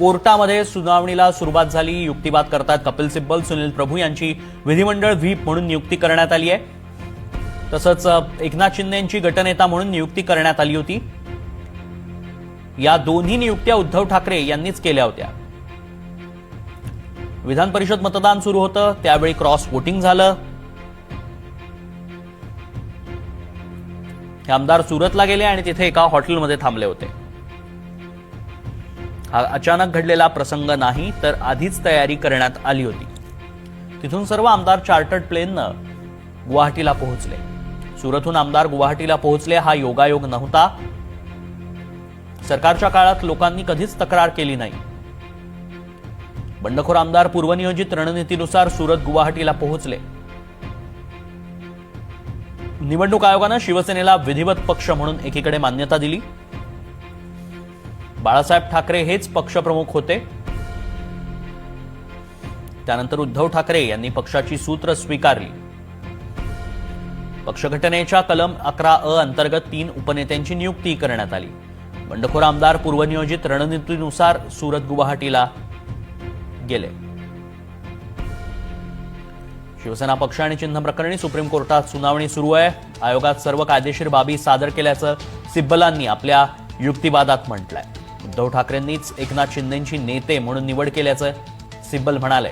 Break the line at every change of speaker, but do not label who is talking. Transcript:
कोर्टामध्ये सुनावणीला सुरुवात झाली। युक्तिवाद करतात कपिल सिब्बल। सुनील प्रभू यांची विधिमंडळ व्हीप म्हणून नियुक्ती करण्यात आली आहे। तसंच एकनाथ शिंदेंची गटनेता म्हणून नियुक्ती करण्यात आली होती। या दोन्ही नियुक्त्या उद्धव ठाकरे यांनीच केल्या होत्या। विधान परिषद मतदान सुरू होतं त्यावेळी क्रॉस वोटिंग झालं। हे आमदार सुरतला गेले आणि तिथे एका हॉटेलमध्ये थांबले होते। हा अचानक घडलेला प्रसंग नाही, तर आधीच तयारी करण्यात आली होती। तिथून सर्व आमदार चार्टर्ड प्लेननं गुवाहाटीला पोहोचले। सुरतहून आमदार गुवाहाटीला पोहोचले हा योगायोग नव्हता। सरकारच्या काळात लोकांनी कधीच तक्रार केली नाही। बंडखोर आमदार पूर्वनियोजित रणनीतीनुसार सुरत गुवाहाटीला पोहोचले। निवडणूक आयोगानं शिवसेनेला विधिवत पक्ष म्हणून एकीकडे मान्यता दिली। बाळासाहेब ठाकरे हेच पक्षप्रमुख होते। त्यानंतर उद्धव ठाकरे यांनी पक्षाची सूत्र स्वीकारली। पक्षघटनेच्या कलम 11(अ) अंतर्गत 3 उपनेत्यांची नियुक्ती करण्यात आली। बंडखोर आमदार पूर्वनियोजित रणनीतीनुसार सुरत गुवाहाटीला गेले। शिवसेना पक्ष आणि चिन्ह प्रकरणी सुप्रीम कोर्टात सुनावणी सुरू आहे। आयोगात सर्व कायदेशीर बाबी सादर केल्याचं सिब्बलांनी आपल्या युक्तिवादात म्हटलंय। उद्धव ठाकरेंनीच एकनाथ शिंदेंची नेते म्हणून निवड केल्याचं सिब्बल म्हणाले।